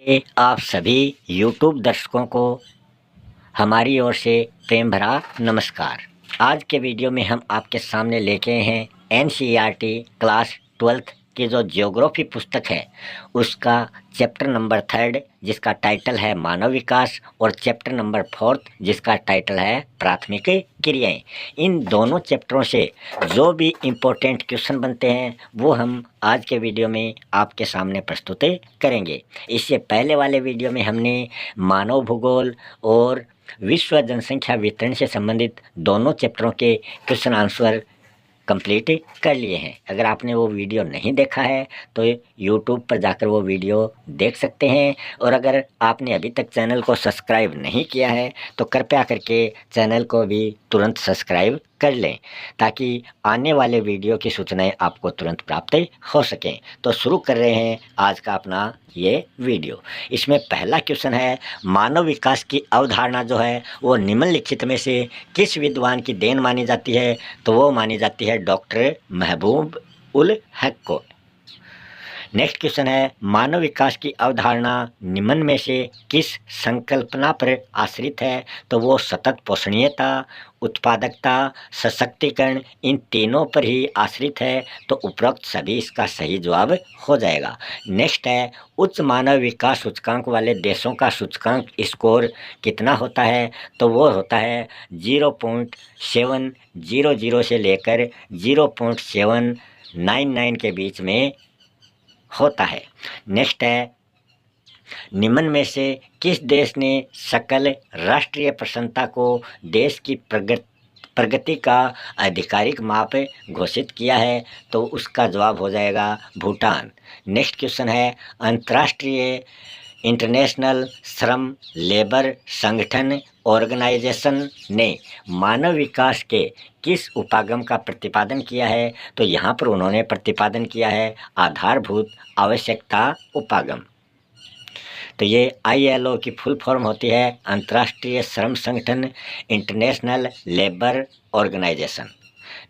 आप सभी YouTube दर्शकों को हमारी ओर से प्रेम भरा नमस्कार। आज के वीडियो में हम आपके सामने लेके आए हैं NCERT क्लास 12th की जो ज्योग्राफी पुस्तक है उसका चैप्टर नंबर 3 जिसका टाइटल है मानव विकास और चैप्टर नंबर 4 जिसका टाइटल है प्राथमिक क्रियाएं। इन दोनों चैप्टरों से जो भी इम्पोर्टेंट क्वेश्चन बनते हैं वो हम आज के वीडियो में आपके सामने प्रस्तुत करेंगे। इससे पहले वाले वीडियो में हमने मानव भूगोल और विश्व जनसंख्या वितरण से संबंधित दोनों चैप्टरों के क्वेश्चन आंसर कंप्लीट कर लिए हैं। अगर आपने वो वीडियो नहीं देखा है तो यूट्यूब पर जाकर वो वीडियो देख सकते हैं, और अगर आपने अभी तक चैनल को सब्सक्राइब नहीं किया है तो कृपया करके चैनल को भी तुरंत सब्सक्राइब कर लें ताकि आने वाले वीडियो की सूचनाएं आपको तुरंत प्राप्त हो सकें। तो शुरू कर रहे हैं आज का अपना ये वीडियो। इसमें पहला क्वेश्चन है, मानव विकास की अवधारणा जो है वो निम्नलिखित में से किस विद्वान की देन मानी जाती है? तो वो मानी जाती है डॉक्टर महबूब उल हक को। नेक्स्ट क्वेश्चन है, मानव विकास की अवधारणा निम्न में से किस संकल्पना पर आश्रित है? तो वो सतत पोषणीयता, उत्पादकता, सशक्तिकरण, इन तीनों पर ही आश्रित है। तो उपरोक्त सभी इसका सही जवाब हो जाएगा। नेक्स्ट है, उच्च मानव विकास सूचकांक वाले देशों का सूचकांक स्कोर कितना होता है? तो वो होता है 0.700 से लेकर 0.799 के बीच में होता है। नेक्स्ट है, निम्न में से किस देश ने सकल राष्ट्रीय प्रसन्नता को देश की प्रगति का आधिकारिक माप घोषित किया है? तो उसका जवाब हो जाएगा भूटान। नेक्स्ट क्वेश्चन है, अंतर्राष्ट्रीय इंटरनेशनल श्रम लेबर संगठन ऑर्गेनाइजेशन ने मानव विकास के किस उपागम का प्रतिपादन किया है? तो यहाँ पर उन्होंने प्रतिपादन किया है आधारभूत आवश्यकता उपागम। तो ये ILO की फुल फॉर्म होती है अंतर्राष्ट्रीय श्रम संगठन, international labour organisation.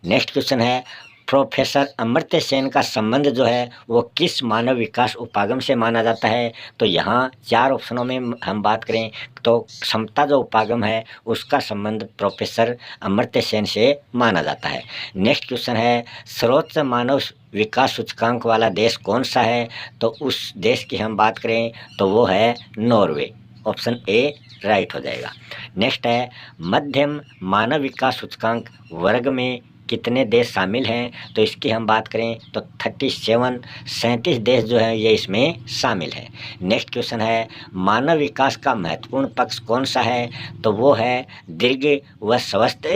Next question है, प्रोफेसर अमर्त्य सेन का संबंध जो है वो किस मानव विकास उपागम से माना जाता है? तो यहाँ 4 ऑप्शनों में हम बात करें तो क्षमता जो उपागम है उसका संबंध प्रोफेसर अमर्त्य सेन से माना जाता है। नेक्स्ट क्वेश्चन है, सर्वोच्च मानव विकास सूचकांक वाला देश कौन सा है? तो उस देश की हम बात करें तो वो है नॉर्वे। ऑप्शन ए राइट हो जाएगा। नेक्स्ट है, मध्यम मानव विकास सूचकांक वर्ग में कितने देश शामिल हैं? तो इसकी हम बात करें तो 37 देश जो है ये इसमें शामिल है। नेक्स्ट क्वेश्चन है, मानव विकास का महत्वपूर्ण पक्ष कौन सा है? तो वो है दीर्घ व स्वस्थ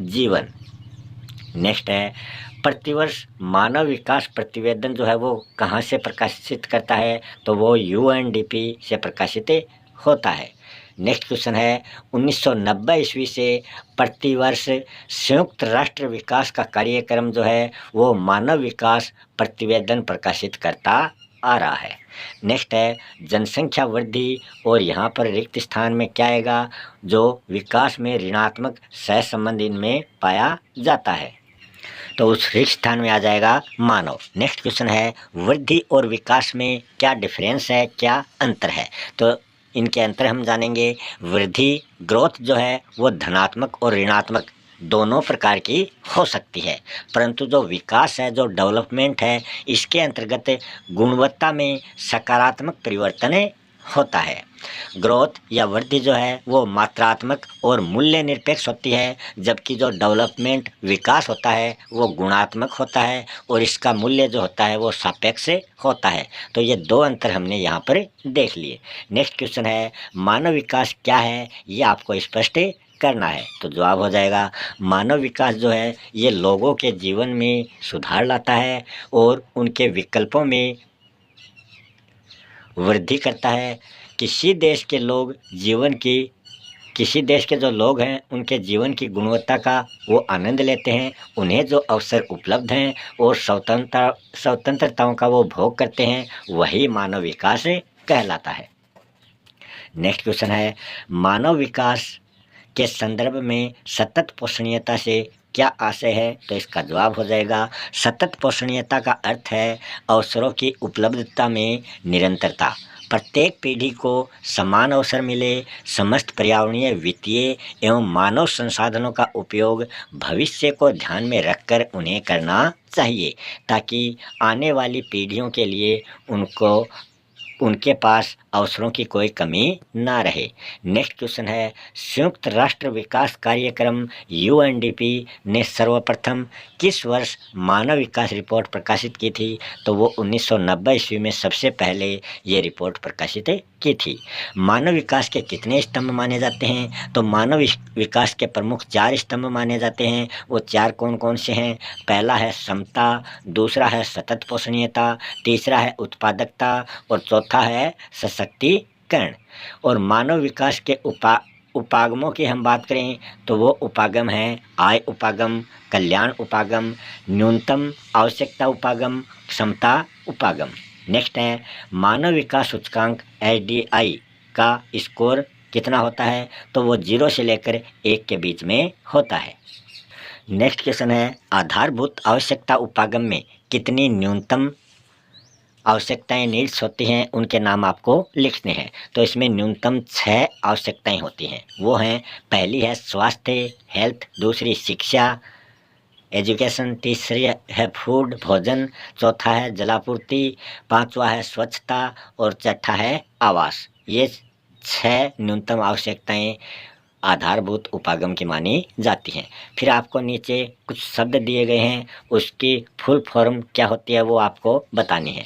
जीवन। नेक्स्ट है, प्रतिवर्ष मानव विकास प्रतिवेदन जो है वो कहाँ से प्रकाशित करता है? तो वो UNDP से प्रकाशित होता है। नेक्स्ट क्वेश्चन है, 1990 ईस्वी से प्रतिवर्ष संयुक्त राष्ट्र विकास का कार्यक्रम जो है वो मानव विकास प्रतिवेदन प्रकाशित करता आ रहा है। नेक्स्ट है, जनसंख्या वृद्धि और यहाँ पर रिक्त स्थान में क्या आएगा? जो विकास में ऋणात्मक सहसंबंध इनमें पाया जाता है तो उस रिक्त स्थान में आ जाएगा मानव। नेक्स्ट क्वेश्चन है, वृद्धि और विकास में क्या डिफरेंस है, क्या अंतर है? तो इनके अंतर हम जानेंगे। वृद्धि ग्रोथ जो है वो धनात्मक और ऋणात्मक दोनों प्रकार की हो सकती है, परंतु जो विकास है, जो डेवलपमेंट है, इसके अंतर्गत गुणवत्ता में सकारात्मक परिवर्तन होता है। ग्रोथ या वृद्धि जो है वो मात्रात्मक और मूल्य निरपेक्ष होती है, जबकि जो डेवलपमेंट विकास होता है वो गुणात्मक होता है और इसका मूल्य जो होता है वो सापेक्ष होता है। तो ये 2 अंतर हमने यहाँ पर देख लिए। नेक्स्ट क्वेश्चन है, मानव विकास क्या है? ये आपको स्पष्ट करना है। तो जवाब हो जाएगा, मानव विकास जो है ये लोगों के जीवन में सुधार लाता है और उनके विकल्पों में वृद्धि करता है। किसी देश के जो लोग हैं उनके जीवन की गुणवत्ता का वो आनंद लेते हैं, उन्हें जो अवसर उपलब्ध हैं और स्वतंत्रताओं का वो भोग करते हैं, वही मानव विकास कहलाता है। नेक्स्ट क्वेश्चन है, मानव विकास के संदर्भ में सतत पोषणीयता से क्या आशय है? तो इसका जवाब हो जाएगा, सतत पोषणीयता का अर्थ है अवसरों की उपलब्धता में निरंतरता, प्रत्येक पीढ़ी को समान अवसर मिले, समस्त पर्यावरणीय, वित्तीय एवं मानव संसाधनों का उपयोग भविष्य को ध्यान में रखकर उन्हें करना चाहिए, ताकि आने वाली पीढ़ियों के लिए उनके पास अवसरों की कोई कमी ना रहे। नेक्स्ट क्वेश्चन है, संयुक्त राष्ट्र विकास कार्यक्रम यूएनडीपी ने सर्वप्रथम किस वर्ष मानव विकास रिपोर्ट प्रकाशित की थी? तो वो 1990 ईस्वी में सबसे पहले ये रिपोर्ट प्रकाशित की थी। मानव विकास के कितने स्तंभ माने जाते हैं? तो मानव विकास के प्रमुख 4 स्तंभ माने जाते हैं। वो 4 कौन कौन से हैं? पहला है समता, दूसरा है सतत पोषणीयता, तीसरा है उत्पादकता और चौथा है सशक्तिकरण। और मानव विकास के उपागमों की हम बात करें तो वो उपागम हैं आय उपागम, कल्याण उपागम, न्यूनतम आवश्यकता उपागम, क्षमता उपागम। नेक्स्ट है, मानव विकास सूचकांक SDI का स्कोर कितना होता है? तो वो 0 से लेकर 1 के बीच में होता है। नेक्स्ट क्वेश्चन है, आधारभूत आवश्यकता उपागम में कितनी न्यूनतम आवश्यकताएं नीड्स होती हैं, उनके नाम आपको लिखने हैं। तो इसमें न्यूनतम 6 आवश्यकताएं होती हैं। वो हैं, पहली है स्वास्थ्य हेल्थ, दूसरी शिक्षा एजुकेशन, तीसरी है फूड भोजन, चौथा है जलापूर्ति, पांचवा है स्वच्छता और छठा है आवास। ये 6 न्यूनतम आवश्यकताएं आधारभूत उपागम की मानी जाती हैं। फिर आपको नीचे कुछ शब्द दिए गए हैं, उसकी फुल फॉर्म क्या होती है वो आपको बतानी है।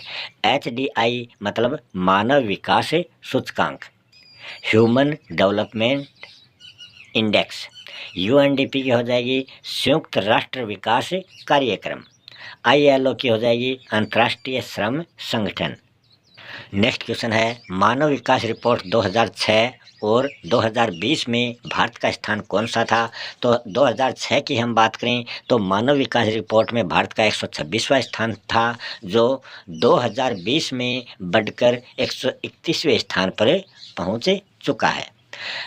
HDI मतलब मानव विकास सूचकांक, ह्यूमन डेवलपमेंट इंडेक्स। UNDP की हो जाएगी संयुक्त राष्ट्र विकास कार्यक्रम। ILO की हो जाएगी अंतर्राष्ट्रीय श्रम संगठन। नेक्स्ट क्वेश्चन है, मानव विकास रिपोर्ट 2006 और 2020 में भारत का स्थान कौन सा था? तो 2006 की हम बात करें तो मानव विकास रिपोर्ट में भारत का 126वां स्थान था, जो 2020 में बढ़कर 131वें स्थान पर पहुंच चुका है।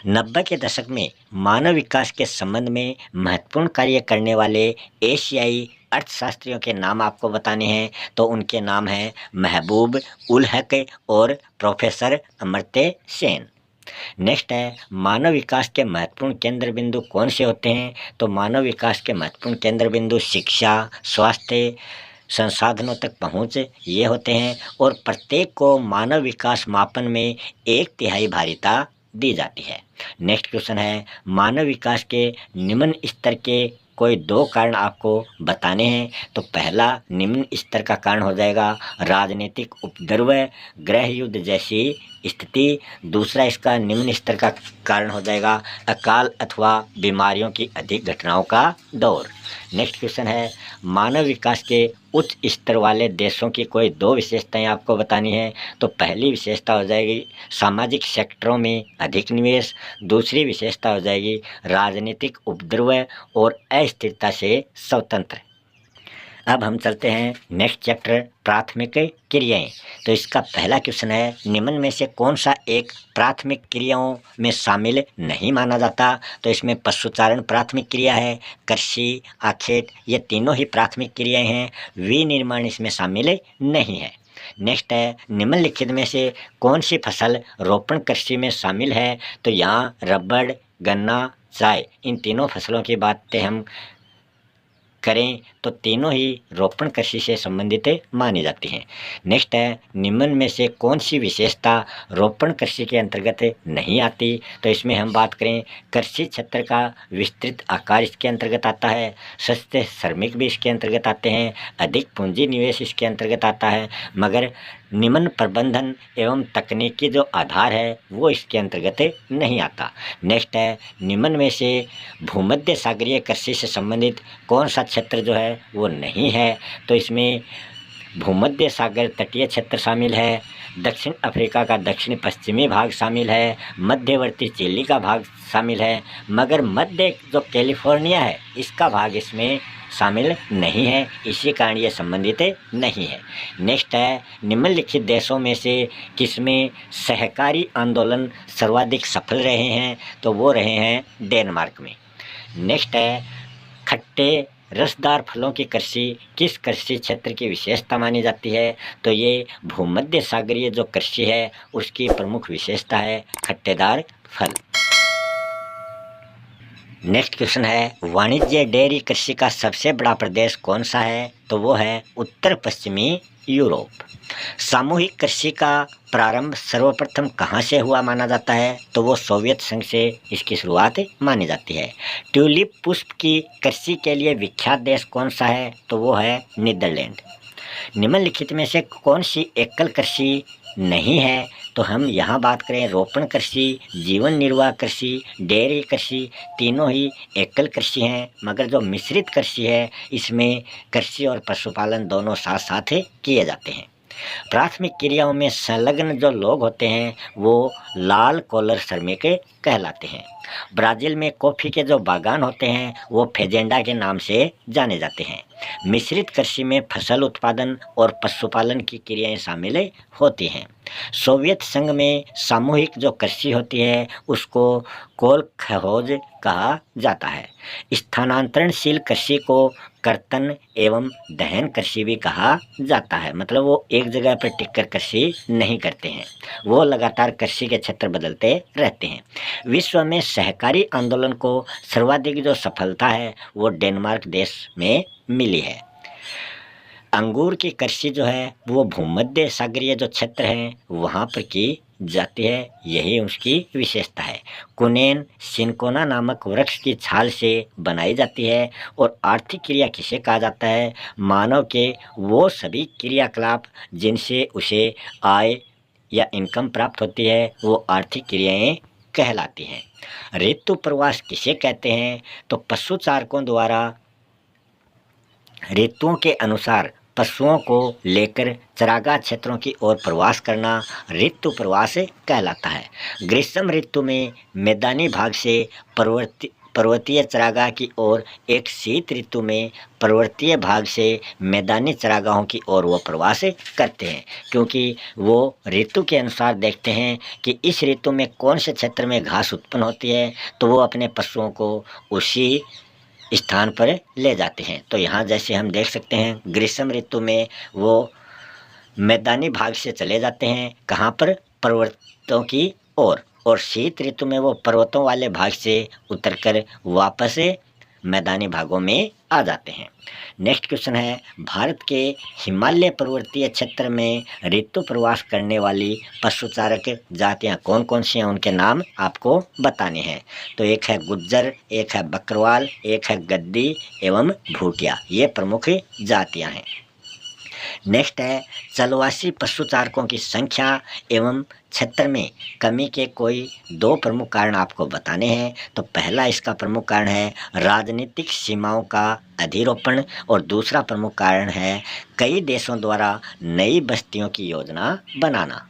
90 के दशक में मानव विकास के संबंध में महत्वपूर्ण कार्य करने वाले एशियाई अर्थशास्त्रियों के नाम आपको बताने हैं। तो उनके नाम हैं महबूब उल हक और प्रोफेसर अमर्त्य सेन। नेक्स्ट है, मानव विकास के महत्वपूर्ण केंद्र बिंदु कौन से होते हैं? तो मानव विकास के महत्वपूर्ण केंद्र बिंदु शिक्षा, स्वास्थ्य, संसाधनों तक पहुँच ये होते हैं। और प्रत्येक को मानव विकास मापन में 1/3 भारिता दी जाती है। नेक्स्ट क्वेश्चन है, मानव विकास के निम्न स्तर के कोई 2 कारण आपको बताने हैं। तो पहला निम्न स्तर का कारण हो जाएगा राजनीतिक उपद्रव, गृह युद्ध जैसी स्थिति। दूसरा इसका निम्न स्तर का कारण हो जाएगा अकाल अथवा बीमारियों की अधिक घटनाओं का दौर। नेक्स्ट क्वेश्चन है, मानव विकास के उच्च स्तर वाले देशों की कोई 2 विशेषताएं आपको बतानी है। तो पहली विशेषता हो जाएगी सामाजिक सेक्टरों में अधिक निवेश, दूसरी विशेषता हो जाएगी राजनीतिक उपद्रव और अस्थिरता से स्वतंत्र। अब हम चलते हैं नेक्स्ट चैप्टर प्राथमिक क्रियाएं। तो इसका पहला क्वेश्चन है, निम्न में से कौन सा एक प्राथमिक क्रियाओं में शामिल नहीं माना जाता? तो इसमें पशुचारण प्राथमिक क्रिया है, कृषि, आखेट ये तीनों ही प्राथमिक क्रियाएं हैं। विनिर्माण इसमें शामिल नहीं है। नेक्स्ट है, निम्नलिखित में से कौन सी फसल रोपण कृषि में शामिल है? तो यहाँ रबड़, गन्ना, चाय इन तीनों फसलों की बातें हम करें तो तीनों ही रोपण कृषि से संबंधित मानी जाती हैं। नेक्स्ट है, निम्न में से कौन सी विशेषता रोपण कृषि के अंतर्गत नहीं आती? तो इसमें हम बात करें कृषि क्षेत्र का विस्तृत आकार इसके अंतर्गत आता है, सस्ते श्रमिक भी इसके अंतर्गत आते हैं, अधिक पूंजी निवेश इसके अंतर्गत आता है, मगर निम्न प्रबंधन एवं तकनीकी जो आधार है वो इसके अंतर्गत नहीं आता। नेक्स्ट है, निम्न में से भूमध्य सागरीय कृषि से संबंधित कौन सा क्षेत्र जो है वो नहीं है? तो इसमें भूमध्य सागर तटीय क्षेत्र शामिल है, दक्षिण अफ्रीका का दक्षिण पश्चिमी भाग शामिल है, मध्यवर्ती चिली का भाग शामिल है, मगर मध्य जो कैलिफोर्निया है इसका भाग इसमें शामिल नहीं है, इसी कारण ये संबंधित नहीं है। नेक्स्ट है, निम्नलिखित देशों में से किसमें सहकारी आंदोलन सर्वाधिक सफल रहे हैं? तो वो रहे हैं डेनमार्क में। नेक्स्ट है, खट्टे रसदार फलों की कृषि किस कृषि क्षेत्र की विशेषता मानी जाती है? तो ये भूमध्य सागरीय जो कृषि है उसकी प्रमुख विशेषता है खट्टेदार फल। नेक्स्ट क्वेश्चन है, वाणिज्य डेयरी कृषि का सबसे बड़ा प्रदेश कौन सा है? तो वो है उत्तर पश्चिमी यूरोप। सामूहिक कृषि का प्रारंभ सर्वप्रथम कहाँ से हुआ माना जाता है? तो वो सोवियत संघ से इसकी शुरुआत मानी जाती है। ट्यूलिप पुष्प की कृषि के लिए विख्यात देश कौन सा है? तो वो है नीदरलैंड। निम्नलिखित में से कौन सी एकल कृषि नहीं है? तो हम यहाँ बात करें रोपण कृषि, जीवन निर्वाह कृषि, डेयरी कृषि, तीनों ही एकल कृषि हैं, मगर जो मिश्रित कृषि है इसमें कृषि और पशुपालन दोनों साथ साथ किए जाते हैं। प्राथमिक क्रियाओं में संलग्न जो लोग होते हैं वो लाल कॉलर श्रमिक कहलाते हैं। ब्राज़ील में कॉफ़ी के जो बागान होते हैं वो फेजेंडा के नाम से जाने जाते हैं। मिश्रित कृषि में फसल उत्पादन और पशुपालन की क्रियाएं शामिल होती हैं। सोवियत संघ में सामूहिक जो कृषि होती है उसको कोलखोज कहा जाता है। स्थानांतरणशील कृषि को कर्तन एवं दहन कृषि भी कहा जाता है, मतलब वो एक जगह पर टिककर कृषि नहीं करते हैं, वो लगातार कृषि के क्षेत्र बदलते रहते हैं। विश्व में सहकारी आंदोलन को सर्वाधिक जो सफलता है वो डेनमार्क देश में मिली है। अंगूर की कृषि जो है वो भूमध्य सागरीय जो क्षेत्र हैं वहाँ पर की जाती है, यही उसकी विशेषता है। कुनेन सिनकोना नामक वृक्ष की छाल से बनाई जाती है। और आर्थिक क्रिया किसे कहा जाता है? मानव के वो सभी क्रियाकलाप जिनसे उसे आय या इनकम प्राप्त होती है वो आर्थिक क्रियाएं कहलाती हैं। ऋतु प्रवास किसे कहते हैं? तो पशु चारकों द्वारा ऋतुओं के अनुसार पशुओं को लेकर चरागाह क्षेत्रों की ओर प्रवास करना ऋतु प्रवास कहलाता है। ग्रीष्म ऋतु में मैदानी भाग से पर्वतीय चरागाह की ओर, एक शीत ऋतु में पर्वतीय भाग से मैदानी चरागाहों की ओर वो प्रवास करते हैं, क्योंकि वो ऋतु के अनुसार देखते हैं कि इस ऋतु में कौन से क्षेत्र में घास उत्पन्न होती है, तो वो अपने पशुओं को उसी स्थान पर ले जाते हैं। तो यहाँ जैसे हम देख सकते हैं ग्रीष्म ऋतु में वो मैदानी भाग से चले जाते हैं, कहाँ पर? पर्वतों की ओर। और शीत ऋतु में वो पर्वतों वाले भाग से उतरकर वापस मैदानी भागों में आ जाते हैं। नेक्स्ट क्वेश्चन है, भारत के हिमालय पर्वतीय क्षेत्र में ऋतु प्रवास करने वाली पशुचारक जातियां कौन कौन सी हैं, उनके नाम आपको बताने हैं। तो एक है गुज्जर, एक है बकरवाल, एक है गद्दी एवं भूटिया, ये प्रमुख जातियां हैं। नेक्स्ट है, चलवासी पशुचारकों की संख्या एवं क्षेत्र में कमी के कोई दो प्रमुख कारण आपको बताने हैं। तो पहला इसका प्रमुख कारण है राजनीतिक सीमाओं का अधिरोपण, और दूसरा प्रमुख कारण है कई देशों द्वारा नई बस्तियों की योजना बनाना।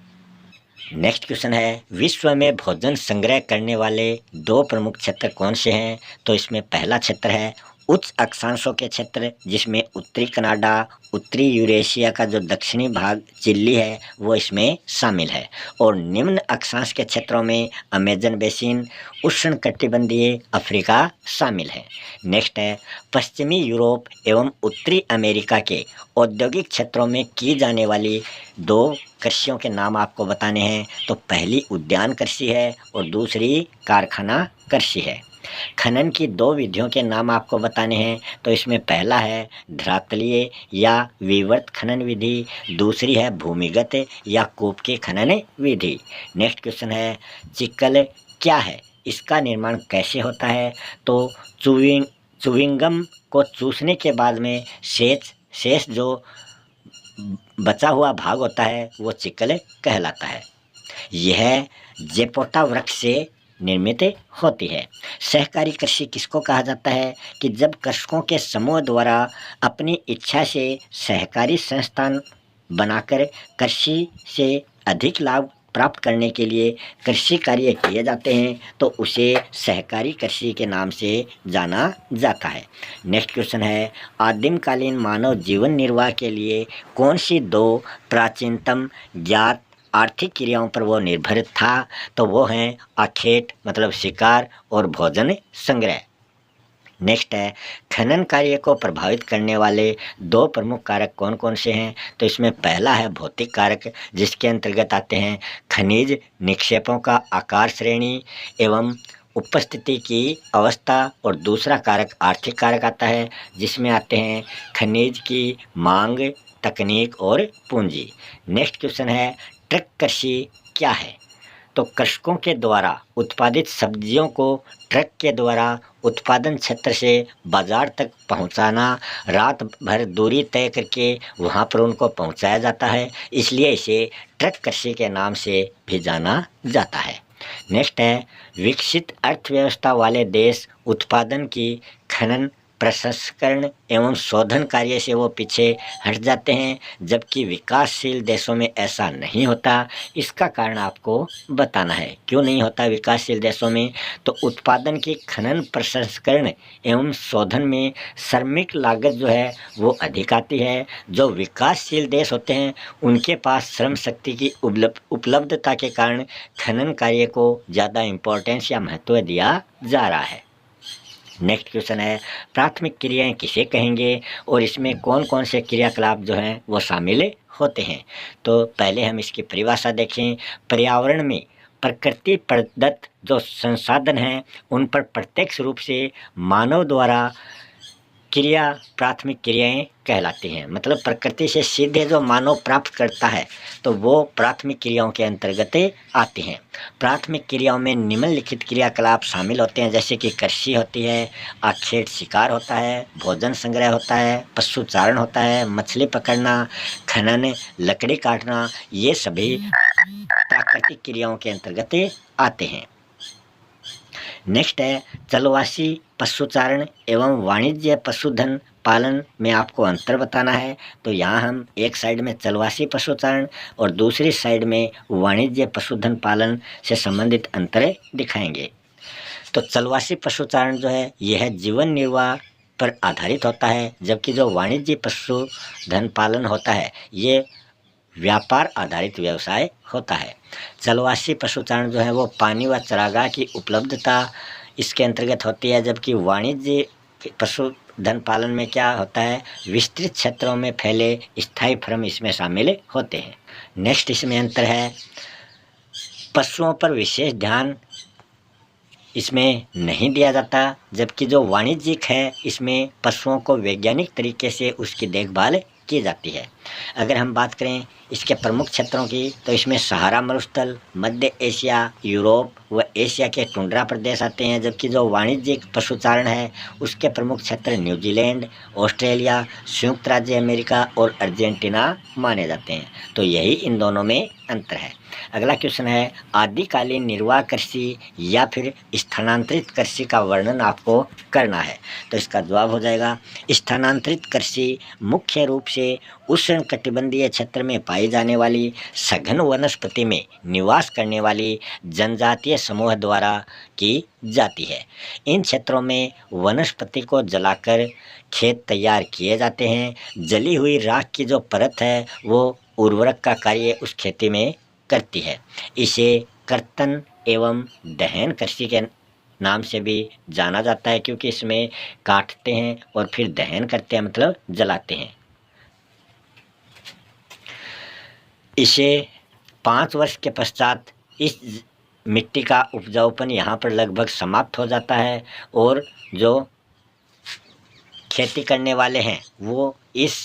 नेक्स्ट क्वेश्चन है, विश्व में भोजन संग्रह करने वाले दो प्रमुख क्षेत्र कौन से हैं? तो इसमें पहला क्षेत्र है उच्च अक्षांशों के क्षेत्र, जिसमें उत्तरी कनाडा, उत्तरी यूरेशिया का जो दक्षिणी भाग चिली है वो इसमें शामिल है। और निम्न अक्षांश के क्षेत्रों में अमेजन बेसिन, उष्णकटिबंधीय अफ्रीका शामिल है। नेक्स्ट है, पश्चिमी यूरोप एवं उत्तरी अमेरिका के औद्योगिक क्षेत्रों में की जाने वाली दो कृषियों के नाम आपको बताने हैं। तो पहली उद्यान कृषि है और दूसरी कारखाना कृषि है। खनन की दो विधियों के नाम आपको बताने हैं। तो इसमें पहला है धरातलीय या विवर्त खनन विधि, दूसरी है भूमिगत या कूप की खनन विधि। नेक्स्ट क्वेश्चन है, चिक्कल क्या है, इसका निर्माण कैसे होता है? तो चुविंगम को चूसने के बाद में शेष जो बचा हुआ भाग होता है वो चिक्कल कहलाता है। यह जेपोटा वृक्ष से निर्मित होती है। सहकारी कृषि किसको कहा जाता है? कि जब कृषकों के समूह द्वारा अपनी इच्छा से सहकारी संस्थान बनाकर कृषि से अधिक लाभ प्राप्त करने के लिए कृषि कार्य किए जाते हैं तो उसे सहकारी कृषि के नाम से जाना जाता है। नेक्स्ट क्वेश्चन है, आदिमकालीन मानव जीवन निर्वाह के लिए कौन सी दो प्राचीनतम ज्ञात आर्थिक क्रियाओं पर वो निर्भर था? तो वो हैं आखेट मतलब शिकार और भोजन संग्रह। नेक्स्ट है, खनन कार्य को प्रभावित करने वाले दो प्रमुख कारक कौन कौन से हैं? तो इसमें पहला है भौतिक कारक, जिसके अंतर्गत आते हैं खनिज निक्षेपों का आकार श्रेणी एवं उपस्थिति की अवस्था, और दूसरा कारक आर्थिक कारक आता है, जिसमें आते हैं खनिज की मांग, तकनीक और पूंजी। नेक्स्ट क्वेश्चन है, ट्रक कृषि क्या है? तो कृषकों के द्वारा उत्पादित सब्जियों को ट्रक के द्वारा उत्पादन क्षेत्र से बाजार तक पहुंचाना, रात भर दूरी तय करके वहां पर उनको पहुंचाया जाता है, इसलिए इसे ट्रक कृषि के नाम से भी जाना जाता है। नेक्स्ट है, विकसित अर्थव्यवस्था वाले देश उत्पादन की खनन, प्रसंस्करण एवं शोधन कार्य से वो पीछे हट जाते हैं, जबकि विकासशील देशों में ऐसा नहीं होता। इसका कारण आपको बताना है, क्यों नहीं होता विकासशील देशों में? तो उत्पादन की खनन, प्रसंस्करण एवं शोधन में श्रमिक लागत जो है वो अधिक आती है। जो विकासशील देश होते हैं उनके पास श्रम शक्ति की उपलब्धता के कारण खनन कार्य को ज़्यादा इम्पोर्टेंस या महत्व दिया जा रहा है। नेक्स्ट क्वेश्चन है, प्राथमिक क्रियाएं किसे कहेंगे और इसमें कौन कौन से क्रियाकलाप जो हैं वो शामिल होते हैं? तो पहले हम इसकी परिभाषा देखें। पर्यावरण में प्रकृति प्रदत्त जो संसाधन हैं उन पर प्रत्यक्ष रूप से मानव द्वारा क्रिया प्राथमिक क्रियाएं कहलाती हैं। मतलब प्रकृति से सीधे जो मानव प्राप्त करता है तो वो प्राथमिक क्रियाओं के अंतर्गत आती हैं। प्राथमिक क्रियाओं में निम्नलिखित क्रियाकलाप शामिल होते हैं, जैसे कि कृषि होती है, आखेट शिकार होता है, भोजन संग्रह होता है, पशुचारण होता है, मछली पकड़ना, खनन, लकड़ी काटना, ये सभी प्राकृतिक क्रियाओं के अंतर्गत आते हैं। नेक्स्ट है, चलवासी पशुचारण एवं वाणिज्य पशुधन पालन में आपको अंतर बताना है। तो यहाँ हम एक साइड में चलवासी पशुचारण और दूसरी साइड में वाणिज्य पशुधन पालन से संबंधित अंतर दिखाएंगे। तो चलवासी पशुचारण जो है यह है जीवन निर्वाह पर आधारित होता है, जबकि जो वाणिज्य पशुधन पालन होता है ये व्यापार आधारित व्यवसाय होता है। चलवासी पशुचारण जो है वो पानी व चारागाह की उपलब्धता इसके अंतर्गत होती है, जबकि वाणिज्य पशुधन पालन में क्या होता है, विस्तृत क्षेत्रों में फैले स्थायी फार्म इसमें शामिल होते हैं। नेक्स्ट इसमें अंतर है, पशुओं पर विशेष ध्यान इसमें नहीं दिया जाता, जबकि जो वाणिज्यिक है इसमें पशुओं को वैज्ञानिक तरीके से उसकी देखभाल की जाती है। अगर हम बात करें इसके प्रमुख क्षेत्रों की तो इसमें सहारा मरुस्थल, मध्य एशिया, यूरोप व एशिया के टुंड्रा प्रदेश आते हैं, जबकि जो वाणिज्यिक पशुचारण है उसके प्रमुख क्षेत्र न्यूजीलैंड, ऑस्ट्रेलिया, संयुक्त राज्य अमेरिका और अर्जेंटीना माने जाते हैं। तो यही इन दोनों में अंतर है। अगला क्वेश्चन है, आदिकालीन निर्वाह कृषि या फिर स्थानांतरित कृषि का वर्णन आपको करना है। तो इसका जवाब हो जाएगा, स्थानांतरित कृषि मुख्य रूप से उष्णकटिबंधीय क्षेत्र में पाई जाने वाली सघन वनस्पति में निवास करने वाली जनजातीय समूह द्वारा की जाती है। इन क्षेत्रों में वनस्पति को जलाकर खेत तैयार किए जाते हैं। जली हुई राख की जो परत है वो उर्वरक का कार्य उस खेती में करती है। इसे कर्तन एवं दहन कृषि के नाम से भी जाना जाता है, क्योंकि इसमें काटते हैं और फिर दहन करते हैं, मतलब जलाते हैं। इसे 5 वर्ष के पश्चात इस मिट्टी का उपजाऊपन यहाँ पर लगभग समाप्त हो जाता है और जो खेती करने वाले हैं वो इस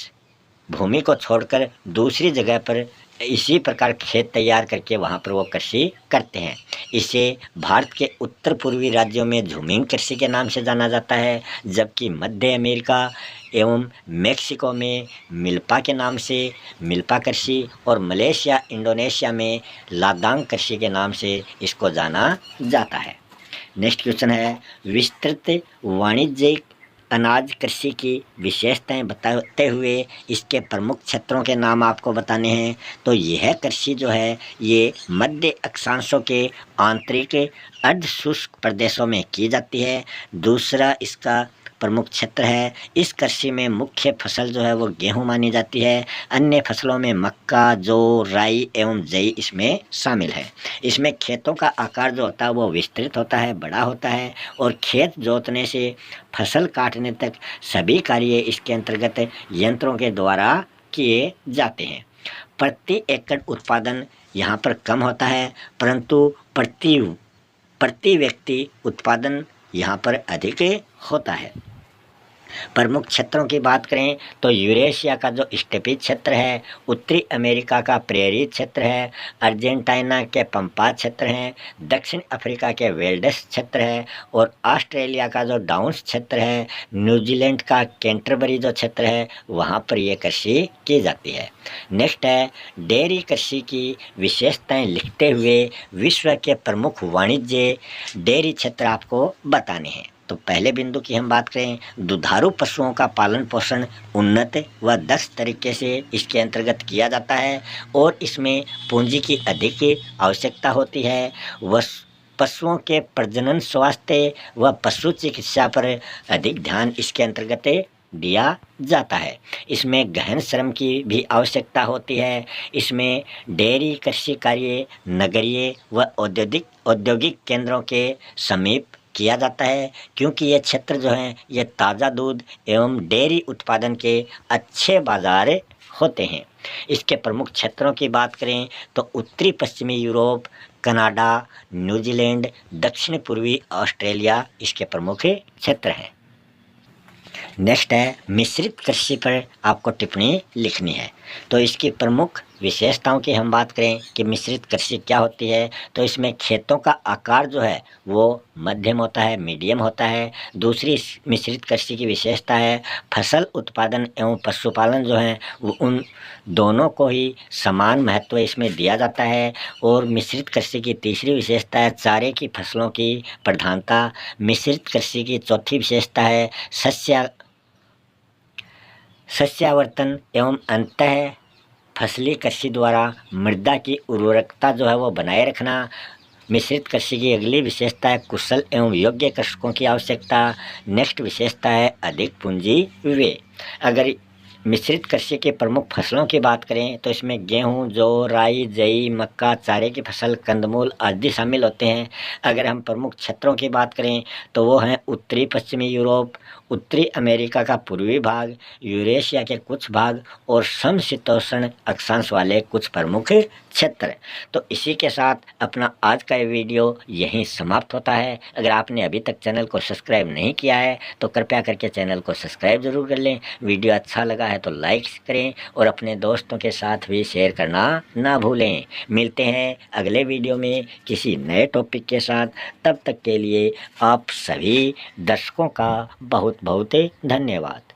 भूमि को छोड़कर दूसरी जगह पर इसी प्रकार खेत तैयार करके वहाँ पर वो कृषि करते हैं। इसे भारत के उत्तर पूर्वी राज्यों में झूमिंग कृषि के नाम से जाना जाता है, जबकि मध्य अमेरिका एवं मेक्सिको में मिल्पा के नाम से मिल्पा कृषि और मलेशिया, इंडोनेशिया में लादांग कृषि के नाम से इसको जाना जाता है। नेक्स्ट क्वेश्चन है, विस्तृत वाणिज्यिक अनाज कृषि की विशेषताएं बताते हुए इसके प्रमुख क्षेत्रों के नाम आपको बताने हैं। तो यह कृषि जो है ये मध्य अक्षांशों के आंतरिक अर्ध शुष्क प्रदेशों में की जाती है। दूसरा इसका प्रमुख क्षेत्र है। इस कृषि में मुख्य फसल जो है वो गेहूँ मानी जाती है। अन्य फसलों में मक्का, जौ, राई एवं जई इसमें शामिल है। इसमें खेतों का आकार जो होता है वो विस्तृत होता है, बड़ा होता है और खेत जोतने से फसल काटने तक सभी कार्य इसके अंतर्गत यंत्रों के द्वारा किए जाते हैं। प्रति एकड़ उत्पादन यहाँ पर कम होता है, परंतु प्रति व्यक्ति उत्पादन यहाँ पर अधिक होता है। प्रमुख क्षेत्रों की बात करें तो यूरेशिया का जो स्टेपी क्षेत्र है, उत्तरी अमेरिका का प्रेरी क्षेत्र है, अर्जेंटीना के पंपा क्षेत्र हैं, दक्षिण अफ्रीका के वेल्डस क्षेत्र है और ऑस्ट्रेलिया का जो डाउन्स क्षेत्र है, न्यूजीलैंड का कैंटरबरी जो क्षेत्र है, वहाँ पर ये कृषि की जाती है। नेक्स्ट है डेयरी कृषि की विशेषताएं लिखते हुए विश्व के प्रमुख वाणिज्य डेयरी क्षेत्र आपको बताने हैं। तो पहले बिंदु की हम बात करें, दुधारू पशुओं का पालन पोषण उन्नत व दक्ष तरीके से इसके अंतर्गत किया जाता है और इसमें पूंजी की अधिक आवश्यकता होती है। पशुओं के प्रजनन, स्वास्थ्य व पशु चिकित्सा पर अधिक ध्यान इसके अंतर्गत दिया जाता है। इसमें गहन श्रम की भी आवश्यकता होती है। इसमें डेयरी कृषि कार्य नगरीय व औद्योगिक केंद्रों के समीप किया जाता है, क्योंकि ये क्षेत्र जो हैं ये ताज़ा दूध एवं डेयरी उत्पादन के अच्छे बाजार होते हैं। इसके प्रमुख क्षेत्रों की बात करें तो उत्तरी पश्चिमी यूरोप, कनाडा, न्यूजीलैंड, दक्षिण पूर्वी ऑस्ट्रेलिया इसके प्रमुख क्षेत्र हैं। नेक्स्ट है मिश्रित कृषि पर आपको टिप्पणी लिखनी है। तो इसकी प्रमुख विशेषताओं की हम बात करें कि मिश्रित कृषि क्या होती है, तो इसमें खेतों का आकार जो है वो मध्यम होता है, मीडियम होता है। दूसरी मिश्रित कृषि की विशेषता है फसल उत्पादन एवं पशुपालन जो है वो उन दोनों को ही समान महत्व इसमें दिया जाता है। और मिश्रित कृषि की तीसरी विशेषता है चारे की फसलों की प्रधानता। मिश्रित कृषि की चौथी विशेषता है सस्यावर्तन एवं अंतः फसली कृषि द्वारा मृदा की उर्वरकता जो है वो बनाए रखना। मिश्रित कृषि की अगली विशेषता है कुशल एवं योग्य कृषकों की आवश्यकता। नेक्स्ट विशेषता है अधिक पूंजी व्यय। अगर मिश्रित कृषि के प्रमुख फसलों की बात करें तो इसमें गेहूं, जौ, राई, जई, मक्का, चारे की फसल, कंदमूल आदि शामिल होते हैं। अगर हम प्रमुख क्षेत्रों की बात करें तो वो हैं उत्तरी पश्चिमी यूरोप, उत्तरी अमेरिका का पूर्वी भाग, यूरेशिया के कुछ भाग और समशीतोष्ण अक्षांश वाले कुछ प्रमुख क्षेत्र। तो इसी के साथ अपना आज का ये वीडियो यहीं समाप्त होता है। अगर आपने अभी तक चैनल को सब्सक्राइब नहीं किया है तो कृपया करके चैनल को सब्सक्राइब जरूर कर लें। वीडियो अच्छा लगा है तो लाइक करें और अपने दोस्तों के साथ भी शेयर करना ना भूलें। मिलते हैं अगले वीडियो में किसी नए टॉपिक के साथ। तब तक के लिए आप सभी दर्शकों का बहुत बहुत धन्यवाद।